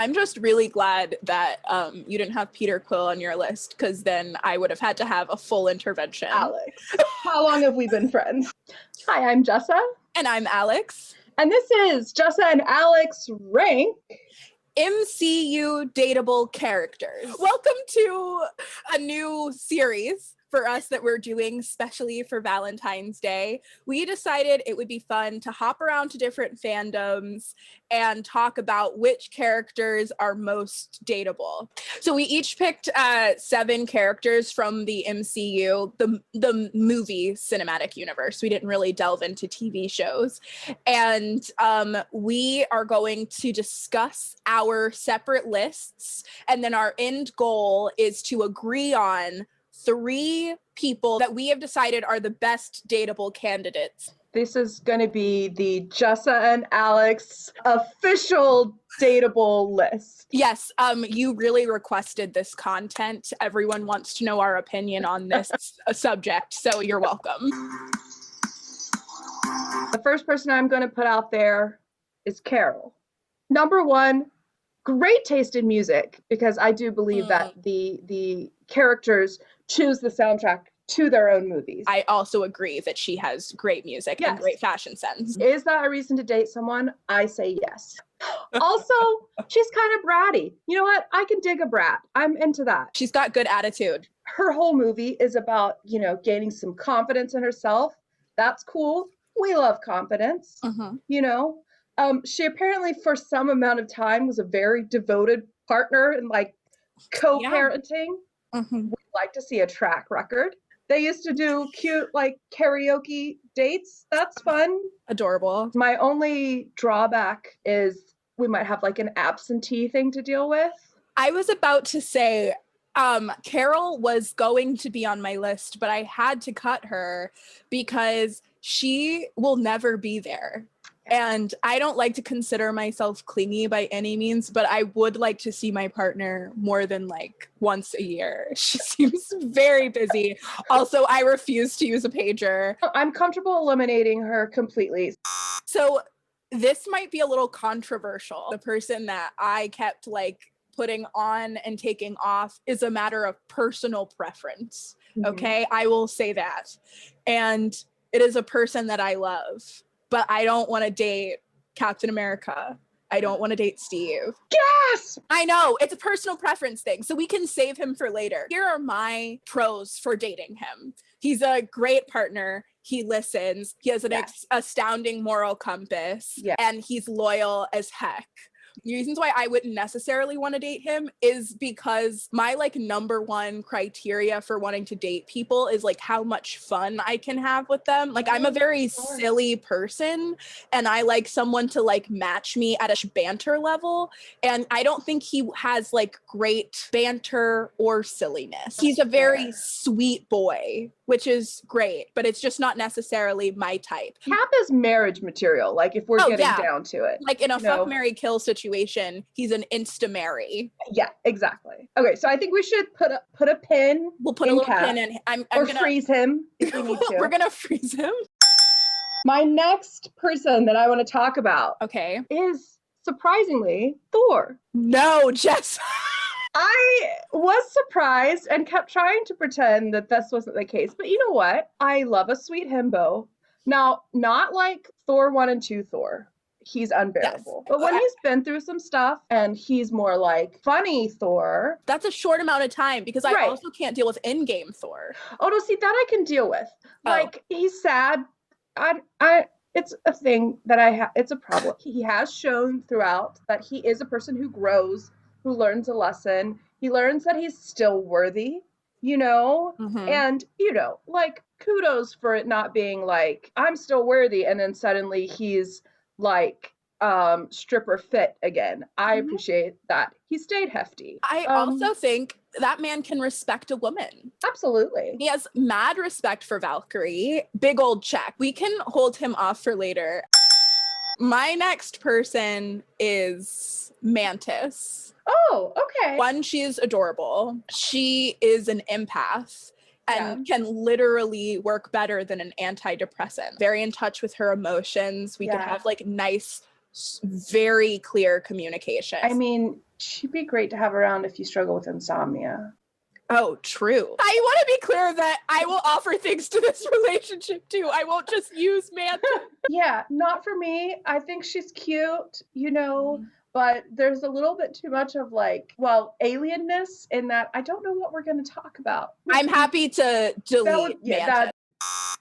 I'm just really glad that you didn't have Peter Quill on your list, because then I would have had to have a full intervention. Alex, how long have we been friends? Hi, I'm Jessa. And I'm Alex. And this is Jessa and Alex Rank MCU Datable Characters. Welcome to a new series for us that we're doing specially for Valentine's Day. We decided it would be fun to hop around to different fandoms and talk about which characters are most dateable. So we each picked 7 characters from the MCU, the movie cinematic universe. We didn't really delve into TV shows. And we are going to discuss our separate lists. And then our end goal is to agree on 3 people that we have decided are the best dateable candidates. This is going to be the Jessa and Alex official dateable list. Yes, you really requested this content. Everyone wants to know our opinion on this subject, so you're welcome. The first person I'm going to put out there is Carol. Number 1, great taste in music, because I do believe that the characters choose the soundtrack to their own movies. I also agree that she has great music and great fashion sense. Is that a reason to date someone? I say yes. Also, she's kind of bratty. You know what? I can dig a brat. I'm into that. She's got good attitude. Her whole movie is about, gaining some confidence in herself. That's cool. We love confidence, She apparently, for some amount of time, was a very devoted partner in co-parenting. We'd like to see a track record. They used to do cute karaoke dates. That's fun. Adorable. My only drawback is we might have an absentee thing to deal with. I was about to say, Carol was going to be on my list, but I had to cut her because she will never be there. And I don't like to consider myself clingy by any means, but I would like to see my partner more than once a year. She seems very busy. Also, I refuse to use a pager. I'm comfortable eliminating her completely. So this might be a little controversial. The person that I kept putting on and taking off is a matter of personal preference. Okay, I will say that. And it is a person that I love. But I don't want to date Captain America. I don't want to date Steve. Yes! I know, it's a personal preference thing, so we can save him for later. Here are my pros for dating him. He's a great partner. He listens. He has an astounding moral compass. And he's loyal as heck. The reasons why I wouldn't necessarily want to date him is because my number 1 criteria for wanting to date people is how much fun I can have with them. I'm a very silly person, and I like someone to match me at a banter level, and I don't think he has great banter or silliness. He's a very sweet boy, which is great, but it's just not necessarily my type. Cap is marriage material, if we're getting down to it. In a fuck, marry, kill situation, he's an insta-marry. Yeah, exactly. Okay, so I think we should put a pin. We'll put a little pin in. I'm gonna freeze him if we need to. We're gonna freeze him. My next person that I want to talk about is, surprisingly, Thor. No, Jess. I was surprised and kept trying to pretend that this wasn't the case. But you know what? I love a sweet himbo. Now, not like Thor 1 and 2 Thor. He's unbearable. Yes. But when he's been through some stuff and he's more funny Thor. That's a short amount of time, because I also can't deal with in-game Thor. Oh, no, see, that I can deal with. He's sad. It's a thing that it's a problem. He has shown throughout that he is a person who grows, who learns a lesson. He learns that he's still worthy, and, kudos for it not being I'm still worthy. And then suddenly he's stripper fit again. I appreciate that. He stayed hefty. I also think that man can respect a woman. Absolutely. He has mad respect for Valkyrie. Big old check. We can hold him off for later. My next person is Mantis. Oh, okay. 1, she is adorable. She is an empath and can literally work better than an antidepressant. Very in touch with her emotions. We could have nice very clear communication. I mean, she'd be great to have around if you struggle with insomnia. Oh, true. I want to be clear that I will offer things to this relationship too. I won't just use Mantis. Yeah, not for me. I think she's cute, you know, but there's a little bit too much of like, well, alienness in that I don't know what we're going to talk about. I'm happy to delete Mantis.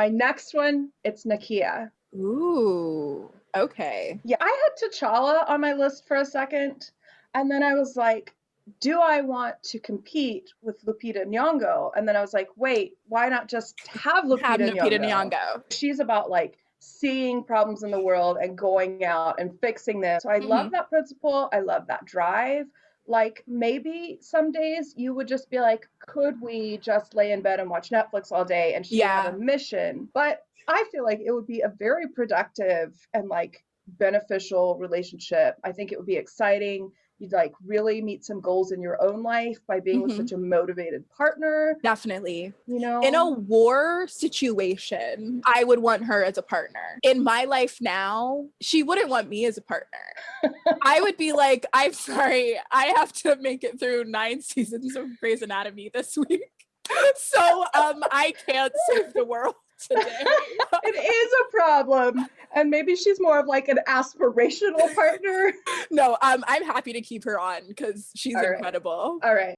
My next one, it's Nakia. Ooh, okay. Yeah, I had T'Challa on my list for a second, and then I was like, do I want to compete with Lupita Nyong'o? And then I was like, wait, why not just have Lupita Nyong'o? She's about like seeing problems in the world and going out and fixing them. So I love that principle. I love that drive. Like maybe some days you would just be like, could we just lay in bed and watch Netflix all day and she have a mission? But I feel like it would be a very productive and like beneficial relationship. I think it would be exciting. You'd like really meet some goals in your own life by being with such a motivated partner. Definitely. You know, in a war situation, I would want her as a partner. In my life now, she wouldn't want me as a partner. I would be like, I'm sorry, I have to make it through 9 seasons of Grey's Anatomy this week. So I can't save the world today. It is a problem. And maybe she's more of like an aspirational partner. No, I'm happy to keep her on because she's incredible. All right.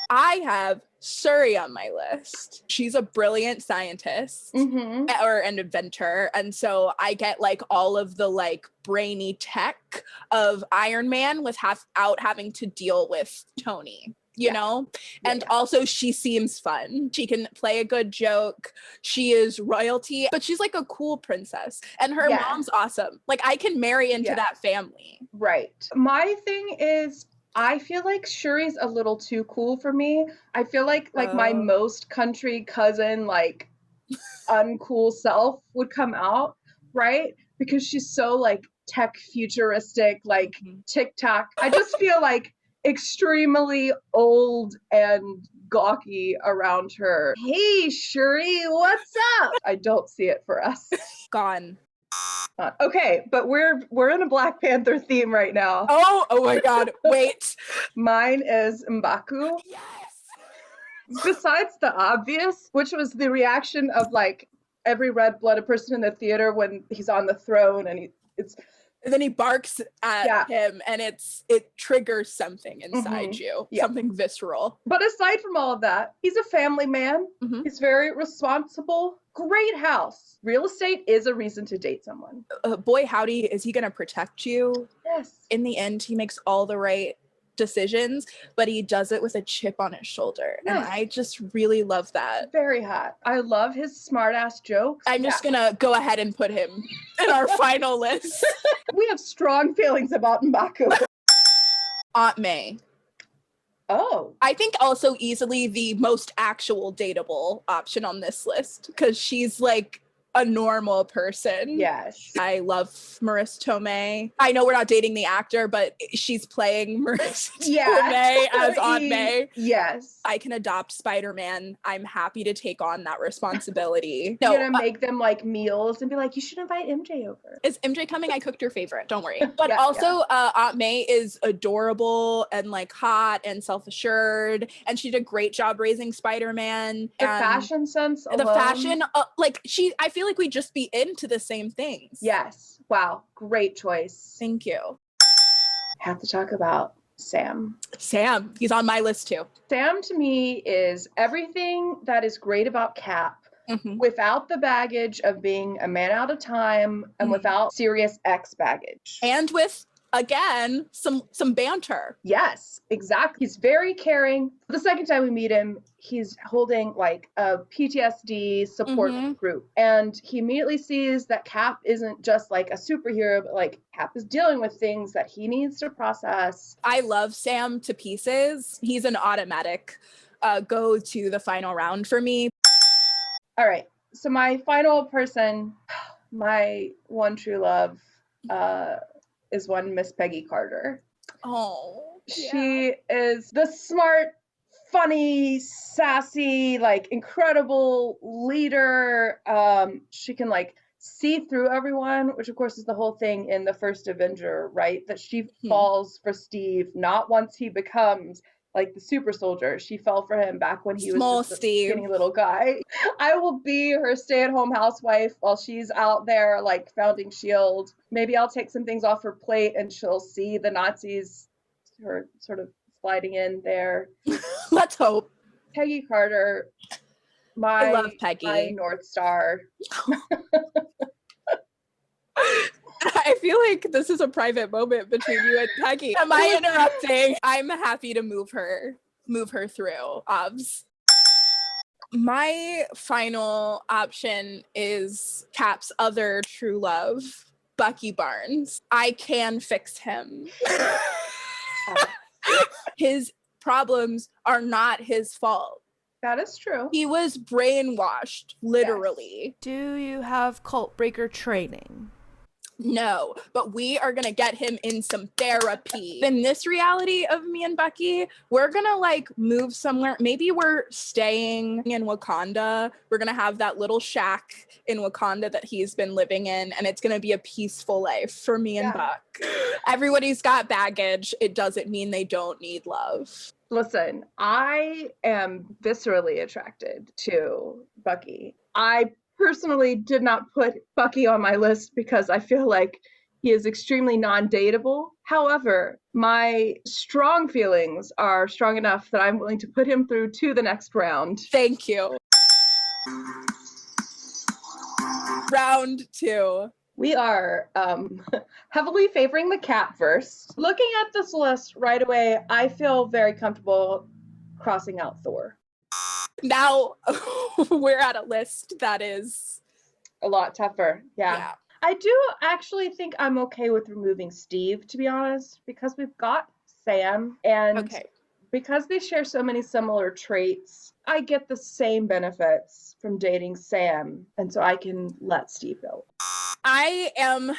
I have Shuri on my list. She's a brilliant scientist or an inventor. And so I get like all of the like brainy tech of Iron Man without having to deal with Tony. You know? And also she seems fun. She can play a good joke. She is royalty, but she's like a cool princess. And her mom's awesome. Like I can marry into that family. Right. My thing is, I feel like Shuri's a little too cool for me. I feel like my most country cousin, like uncool self would come out, right? Because she's so like tech futuristic, like TikTok. I just feel like extremely old and gawky around her. Hey, Shuri, what's up? I don't see it for us. Gone. Okay, but we're in a Black Panther theme right now. Oh my God, wait. Mine is M'Baku. Yes. Besides the obvious, which was the reaction of like every red-blooded person in the theater when he's on the throne and and then he barks at him and it triggers something inside you, something visceral. But aside from all of that, he's a family man. He's very responsible. Great house. Real estate is a reason to date someone. Boy, howdy, is he going to protect you? Yes. In the end, he makes all the right decisions, but he does it with a chip on his shoulder. Yes. And I just really love that. Very hot. I love his smart ass jokes. I'm just gonna go ahead and put him in our final list. We have strong feelings about M'Baku. Aunt May. Oh. I think also easily the most actual dateable option on this list because she's like a normal person. Yes. I love Marissa Tomei. I know we're not dating the actor, but she's playing Marissa Tomei as Aunt May. Yes. I can adopt Spider-Man. I'm happy to take on that responsibility. You're gonna make them like meals and be like, you should invite MJ over. Is MJ coming? I cooked your favorite. Don't worry. But Aunt May is adorable and like hot and self-assured. And she did a great job raising Spider-Man. The fashion sense alone. The fashion, I feel like we'd just be into the same things. Yes. Wow. Great choice. Thank you. Have to talk about Sam. Sam. He's on my list too. Sam to me is everything that is great about Cap without the baggage of being a man out of time and without serious ex baggage. And with, again, some banter. Yes, exactly. He's very caring. The second time we meet him, he's holding like a PTSD support group. And he immediately sees that Cap isn't just like a superhero, but like Cap is dealing with things that he needs to process. I love Sam to pieces. He's an automatic go to the final round for me. All right. So my final person, my one true love, is one Miss Peggy Carter. Oh, yeah. She is the smart, funny, sassy, like incredible leader. She can like see through everyone, which of course is the whole thing in the first Avenger, right? That she falls for Steve, not once he becomes like the super soldier. She fell for him back when he was just a skinny little guy. I will be her stay-at-home housewife while she's out there like founding S.H.I.E.L.D. Maybe I'll take some things off her plate and she'll see the Nazis, her sort of sliding in there. Let's hope. Peggy Carter, I love Peggy. my North Star. I feel like this is a private moment between you and Peggy. Am I interrupting? I'm happy to move her through. My final option is Cap's other true love, Bucky Barnes. I can fix him. His problems are not his fault. That is true. He was brainwashed, literally. Yes. Do you have cult breaker training? No, but we are gonna get him in some therapy. In this reality of me and Bucky, we're gonna like move somewhere. Maybe we're staying in Wakanda. We're gonna have that little shack in Wakanda that he's been living in, and it's gonna be a peaceful life for me and Buck. Everybody's got baggage. It doesn't mean they don't need love. Listen, I am viscerally attracted to Bucky. I personally did not put Bucky on my list because I feel like he is extremely non-dateable. However, my strong feelings are strong enough that I'm willing to put him through to the next round. Thank you. Round 2. We are heavily favoring the Capverse. Looking at this list right away, I feel very comfortable crossing out Thor. Now we're at a list that is a lot tougher. Yeah. I do actually think I'm okay with removing Steve, to be honest, because we've got Sam, and because they share so many similar traits, I get the same benefits from dating Sam, and so I can let Steve go. I am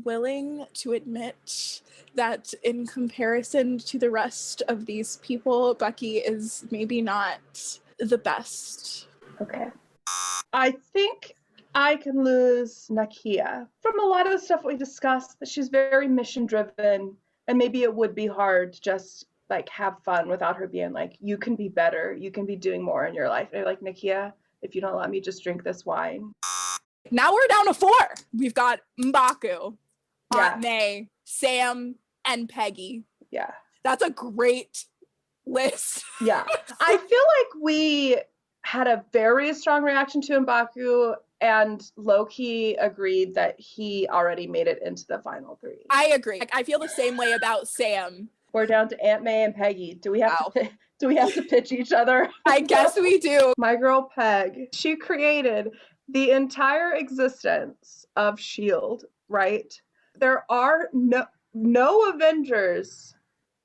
willing to admit that in comparison to the rest of these people, Bucky is maybe not the best. Okay. I think I can lose Nakia. From a lot of the stuff we discussed, that she's very mission driven, and maybe it would be hard to just like have fun without her being like, you can be better, you can be doing more in your life. And I'm like, Nakia, if you don't let me just drink this wine. Now we're down to 4. We've got M'Baku, Aunt May, Sam, and Peggy. Yeah. That's a great list. Yeah. I feel like we had a very strong reaction to M'Baku, and low-key agreed that he already made it into the final 3. I agree. I feel the same way about Sam. We're down to Aunt May and Peggy. Do we have to pitch each other? I guess we do. My girl Peg, she created the entire existence of S.H.I.E.L.D., right? There are no Avengers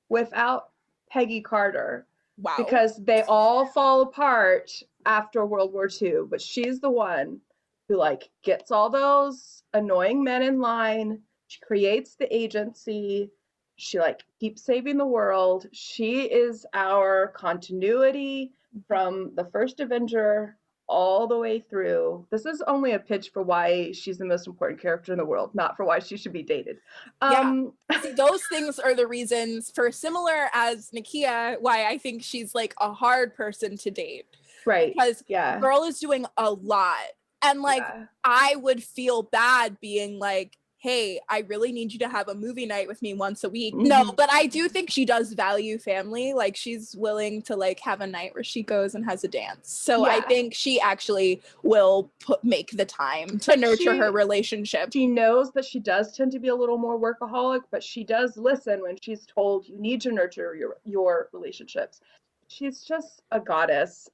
without Peggy Carter. Wow. Because they all fall apart after World War II, but she's the one who like gets all those annoying men in line. She creates the agency. She like keeps saving the world. She is our continuity from the first Avenger all the way through. This is only a pitch for why she's the most important character in the world, not for why she should be dated. See, those things are the reasons, for similar as Nakia, why I think she's like a hard person to date. Right. Because the girl is doing a lot. And like, I would feel bad being like, hey, I really need you to have a movie night with me once a week. No, but I do think she does value family. Like, she's willing to like have a night where she goes and has a dance. So I think she actually will make the time to nurture her relationship. She knows that she does tend to be a little more workaholic, but she does listen when she's told you need to nurture your relationships. She's just a goddess.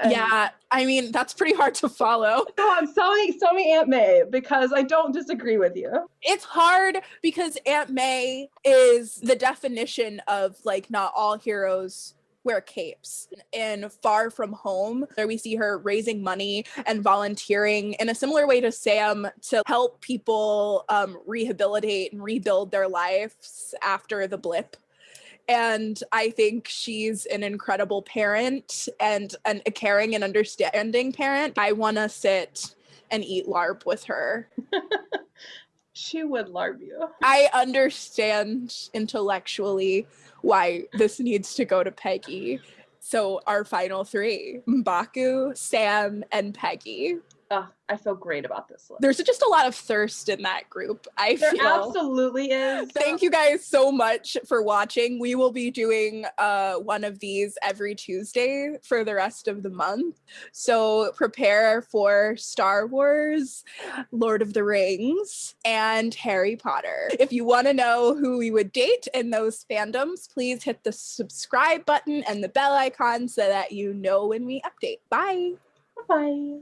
Yeah, I mean, that's pretty hard to follow. No, I'm selling Aunt May because I don't disagree with you. It's hard because Aunt May is the definition of like not all heroes wear capes. In Far From Home, there we see her raising money and volunteering in a similar way to Sam to help people rehabilitate and rebuild their lives after the blip. And I think she's an incredible parent and a caring and understanding parent. I want to sit and eat larb with her. She would larb you. I understand intellectually why this needs to go to Peggy. So our final three, M'Baku, Sam, and Peggy. I feel great about this list. There's just a lot of thirst in that group, I feel. There absolutely is. Thank you guys so much for watching. We will be doing one of these every Tuesday for the rest of the month. So prepare for Star Wars, Lord of the Rings, and Harry Potter. If you want to know who we would date in those fandoms, please hit the subscribe button and the bell icon so that you know when we update. Bye. Bye.